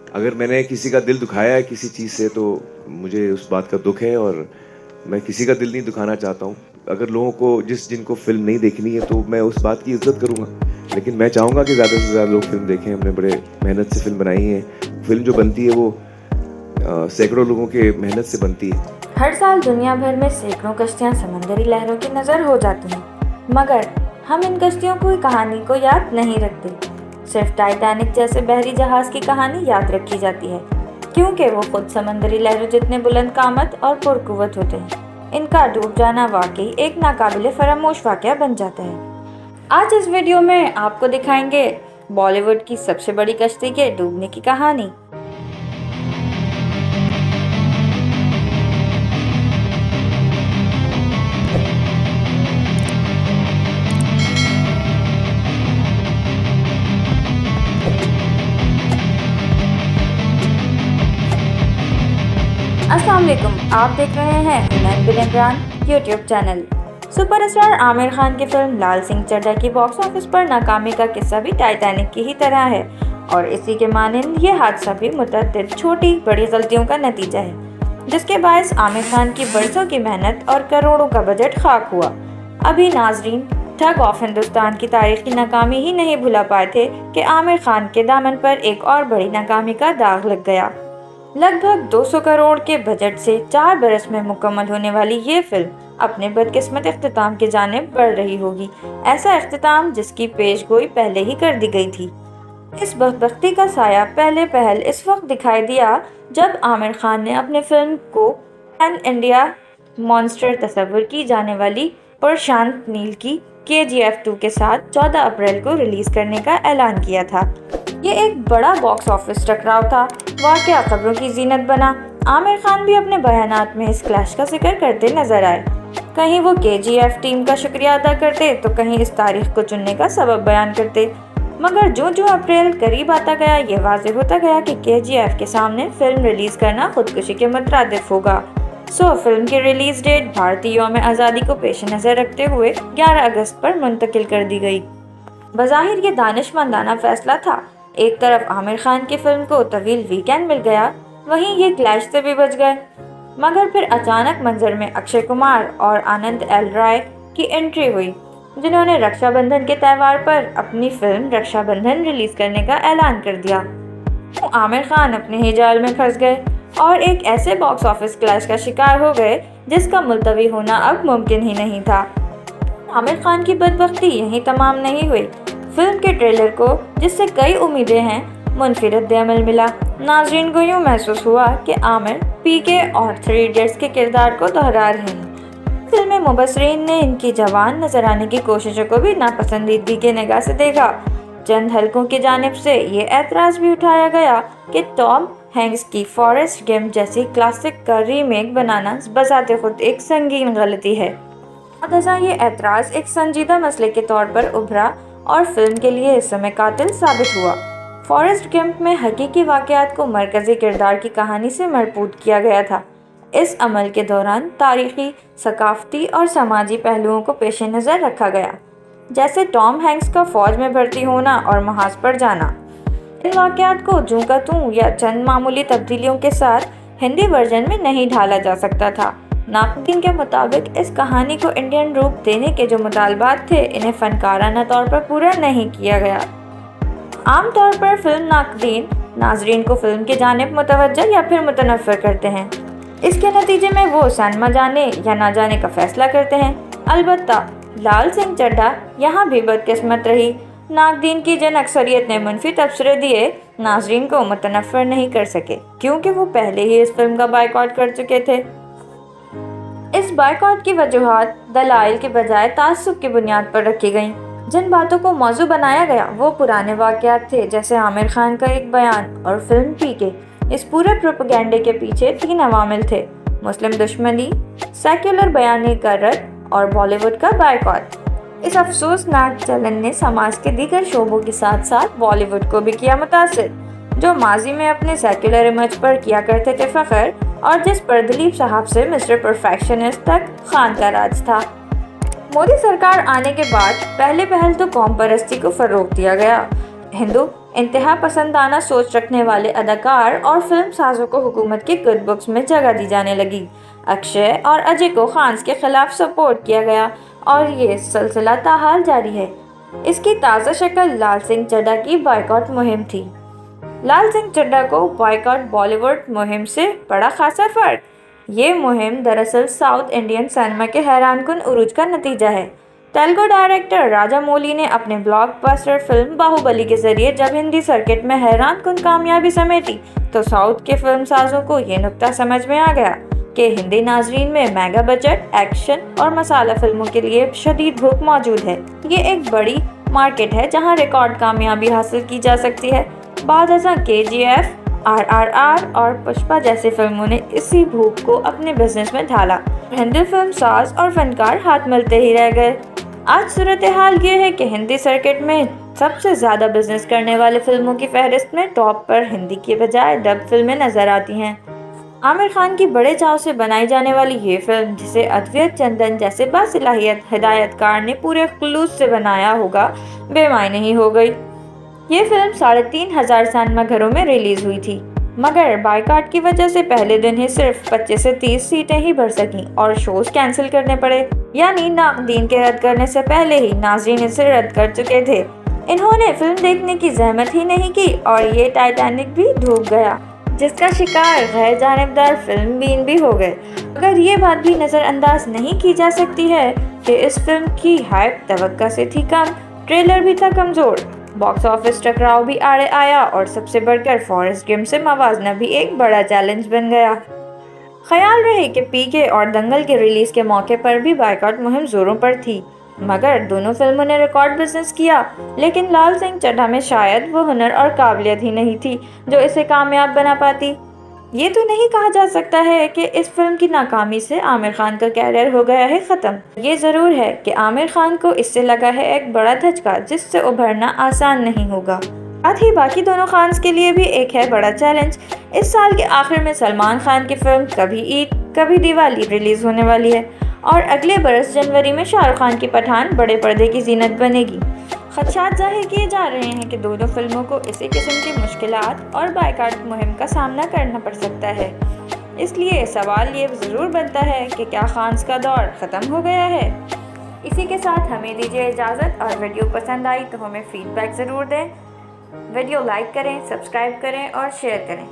अगर मैंने किसी का दिल दुखाया है किसी चीज़ से तो मुझे उस बात का दुख है और मैं किसी का दिल नहीं दुखाना चाहता हूँ। अगर लोगों को जिनको फ़िल्म नहीं देखनी है तो मैं उस बात की इज़्ज़त करूँगा, लेकिन मैं चाहूँगा कि ज़्यादा से ज़्यादा लोग फ़िल्म देखें। हमने बड़े मेहनत से फ़िल्म बनाई है। फ़िल्म जो बनती है वो सैकड़ों लोगों के मेहनत से बनती है। हर साल दुनिया भर में सैकड़ों कश्तियाँ समंदरी लहरों की नज़र हो जाती हैं, मगर हम इन कश्तियों की कहानी को याद नहीं रखते। सिर्फ टाइटैनिक जैसे बहरी जहाज़ की कहानी याद रखी जाती है, क्योंकि वो खुद समंदरी लहरों जितने बुलंद कामत और पुरकुवत होते हैं। इनका डूब जाना वाकई एक नाकाबिले फरामोश वाक़या बन जाता है। आज इस वीडियो में आपको दिखाएंगे बॉलीवुड की सबसे बड़ी कश्ती के डूबने की कहानी। अस्सलाम वालेकुम, आप देख रहे हैं Hunain bin Imran YouTube channel. Superstar Aamir Khan की फिल्म लाल सिंह चड्ढा की बॉक्स ऑफिस पर नाकामी का किस्सा भी टाइटैनिक की ही तरह है और इसी के मानिंद ये हादसा भी मुतअद्दिद छोटी बड़ी गलतियों का नतीजा है, जिसके बायस आमिर खान की बरसों की मेहनत और करोड़ों का बजट खाक हुआ। अभी नाजरीन ठग ऑफ हिंदुस्तान की तारीख की नाकामी ही नहीं भुला पाए थे कि आमिर खान के दामन पर एक और बड़ी नाकामी का दाग लग गया। लगभग 200 करोड़ के बजट से 4 बरस में मुकम्मल होने वाली ये फिल्म अपने बदकिस्मत इख्तिताम की जानिब बढ़ रही होगी। ऐसा इख्तिताम जिसकी पेशगोई पहले ही कर दी गई थी। इस बदबख्ती का साया पहले पहल इस वक्त दिखाई दिया जब आमिर खान ने अपने फिल्म को पैन इंडिया मॉन्स्टर तस्वर की जाने वाली प्रशांत नील की KGF 2 के साथ 14 अप्रैल को रिलीज करने का ऐलान किया था। ये एक बड़ा बॉक्स ऑफिस टकराव था, वाकया खबरों की जीनत बना। आमिर खान भी अपने बयानात में इस क्लैश का जिक्र करते नजर आए। कहीं वो KGF टीम का शुक्रिया अदा करते तो कहीं इस तारीख को चुनने का सबब बयान करते। मगर जो अप्रैल करीब आता गया ये वाज़ेह होता गया कि KGF के सामने फिल्म रिलीज करना खुदकुशी के मुतरादिफ होगा। फिल्म की रिलीज डेट भारतीय यौम आज़ादी को पेश नज़र रखते हुए 11 अगस्त पर मुंतकिल कर दी गई। बज़ाहिर ये दानिशमंदाना फैसला था। एक तरफ आमिर खान की फिल्म को तवील वीकेंड मिल गया, वहीं ये क्लैश से भी बच गए। मगर फिर अचानक मंजर में अक्षय कुमार और आनंद एल राय की एंट्री हुई, जिन्होंने रक्षाबंधन के त्यौहार पर अपनी फिल्म रक्षाबंधन रिलीज करने का ऐलान कर दिया। तो आमिर खान अपने ही जाल में फंस गए और एक ऐसे बॉक्स ऑफिस क्लैश का शिकार हो गए जिसका मुलतवी होना अब मुमकिन ही नहीं था। आमिर खान की बदबख्ती यहीं तमाम नहीं हुई। फिल्म के ट्रेलर को, जिससे कई उम्मीदें हैं, मुनफी रद्द-ए-अमल मिला। नाज़रीन को यूँ महसूस हुआ कि आमिर PK और 3 इडियट्स के किरदार को दोहरा रहे हैं। फिल्म में मुबस्सरीन ने इनकी जवान नजर आने की कोशिशों को भी नापसंदीदगी के निगाह से देखा। चंद हलकों की जानिब से ये ऐतराज़ भी उठाया गया कि टॉम हैंक्स की फॉरेस्ट गैम्प जैसी क्लासिक का रीमेक बनाना बज़ाते खुद एक संगीन गलती है। अतः ये ऐतराज़ एक संजीदा मसले के तौर पर उभरा और फिल्म के लिए इस समय कातिल साबित हुआ। फॉरेस्ट गैम्प में हकीकी वाक़यात को मरकज़ी किरदार की कहानी से मरबूत किया गया था। इस अमल के दौरान तारीख़ी, सकाफ़ती और समाजी पहलुओं को पेश नज़र रखा गया, जैसे टॉम हैंक्स का फ़ौज में भर्ती होना और महाज पर जाना। इन वाक़यात को जूं का तूं या चंद मामूली तब्दीलियों के साथ हिंदी वर्जन में नहीं ढाला जा सकता था। नाक़दीन के मुताबिक इस कहानी को इंडियन रूप देने के जो मुतालबात थे, इन्हें फ़नकाराना तौर पर पूरा नहीं किया गया। आम तौर पर फिल्म नाक़दीन नाजरीन को फिल्म की जानिब मुतवज्जह या फिर मुतनफ़िर करते हैं। इसके नतीजे में वो सिनेमा जाने या ना जाने का फ़ैसला करते हैं। अलबत्ता लाल सिंह चड्ढा यहाँ भी बदकिस्मत रही। नाक़दीन की जन अक्सरियत ने मुनफी तबसरे दिए, नाजरीन को मुतनफ़िर नहीं कर सके, क्योंकि वो पहले ही इस फिल्म का बायकॉट कर चुके थे। इस बायकॉट की वजूहात दलाइल के बजाय तासुब की बुनियाद पर रखी गईं। जिन बातों को मौजू बनाया गया वो पुराने वाक़यात थे, जैसे आमिर खान का एक बयान और फिल्म PK। इस पूरे प्रोपेगेंडे के पीछे 3 अवामिल थे: मुस्लिम दुश्मनी, सेक्युलर बयानी का रद्द और बॉलीवुड का बायकॉट। इस अफसोसनाक चलन ने समाज के दीगर शोबों के साथ साथ बॉलीवुड को भी किया मुतासिर, जो माजी में अपने सेक्युलर इमेज पर किया करते थे फ़ख्र और जिस पर दिलीप साहब से मिस्टर परफेक्शनिस्ट तक खान का राज था। मोदी सरकार आने के बाद पहले पहल तो कौम परस्ती को फ़रोग़ दिया गया। हिंदू इंतहा पसंदाना सोच रखने वाले अदाकार और फिल्म साजों को हुकूमत के गुड बुक्स में जगह दी जाने लगी। अक्षय और अजय को खान्स के खिलाफ सपोर्ट किया गया और ये सिलसिला ताहाल जारी है। इसकी ताज़ा शक्ल लाल सिंह चड्ढा की बॉयकॉट मुहिम थी। लाल सिंह चड्ढा को बॉयकॉट बॉलीवुड मुहिम से बड़ा खासा फर्क। ये मुहिम दरअसल साउथ इंडियन सिनेमा के हैरानकुन उरूज का नतीजा है। तेलुगु डायरेक्टर राजामौली ने अपने ब्लॉकबस्टर फिल्म बाहुबली के जरिए जब हिंदी सर्किट में हैरानकुन कामयाबी समेटी तो साउथ के फिल्म साजों को ये नुक्ता समझ में आ गया कि हिंदी नाजरीन में मेगा बजट एक्शन और मसाला फिल्मों के लिए शदीद भूख मौजूद है। ये एक बड़ी मार्केट है जहां रिकॉर्ड कामयाबी हासिल की जा सकती है। बाद अज़ां KGF, RRR और पुष्पा जैसी फिल्मों ने इसी भूख को अपने बिजनेस में ढाला। हिंदी फिल्म साज और फनकार हाथ मिलते ही रह गए। आज सूरत हाल ये है कि हिंदी सर्किट में सबसे ज़्यादा बिजनेस करने वाले फिल्मों की फहरिस्त में टॉप पर हिंदी के बजाय डब फिल्में नजर आती हैं। आमिर खान की बड़े चाव से बनाई जाने वाली ये फिल्म, जिसे अद्वैत चंदन जैसे बासलाहियत हिदायतकार ने पूरे खुलूस से बनाया होगा, बेमायने ही हो गई। ये फिल्म 3,500 सिनेमा घरों में रिलीज हुई थी, मगर बायकॉट की वजह से पहले दिन ही सिर्फ 25 से 30 सीटें ही भर सकीं और शोज कैंसिल करने पड़े। यानी नाक़दीन के रद्द करने से पहले ही नाज़रीन इसे रद्द कर चुके थे। इन्होंने फिल्म देखने की जहमत ही नहीं की और ये टाइटैनिक भी डूब गया, जिसका शिकार गैर जानिबदार फिल्म बीन भी हो गए। अगर ये बात भी नज़रअंदाज नहीं की जा सकती है कि इस फिल्म की हाइप तवक्का से थी कम, ट्रेलर भी था कमज़ोर, बॉक्स ऑफिस टकराव भी आड़े आया और सबसे बढ़कर फॉरेस्ट गेम से मवाजना भी एक बड़ा चैलेंज बन गया। ख्याल रहे कि PK और दंगल के रिलीज़ के मौके पर भी बायकॉट मुहिम जोरों पर थी, मगर दोनों फिल्मों ने रिकॉर्ड बिजनेस किया। लेकिन लाल सिंह चड्ढा में शायद वो हुनर और काबिलियत ही नहीं थी जो इसे कामयाब बना पाती। ये तो नहीं कहा जा सकता है कि इस फिल्म की नाकामी से आमिर खान का कैरियर हो गया है ख़त्म। ये ज़रूर है कि आमिर खान को इससे लगा है एक बड़ा धचका जिससे उभरना आसान नहीं होगा। साथ ही बाकी दोनों खान्स के लिए भी एक है बड़ा चैलेंज। इस साल के आखिर में सलमान खान की फिल्म कभी ईद कभी दिवाली रिलीज़ होने वाली है और अगले बरस जनवरी में शाहरुख खान की पठान बड़े पर्दे की जीनत बनेगी। खदशात जाहिर किए जा रहे हैं कि दोनों फिल्मों को इसी किस्म की मुश्किलात और बायकॉट मुहिम का सामना करना पड़ सकता है। इसलिए सवाल ये ज़रूर बनता है कि क्या खान्स का दौर ख़त्म हो गया है। इसी के साथ हमें दीजिए इजाज़त और वीडियो पसंद आई तो हमें फीडबैक ज़रूर दें। वीडियो लाइक करें, सब्सक्राइब करें और शेयर करें।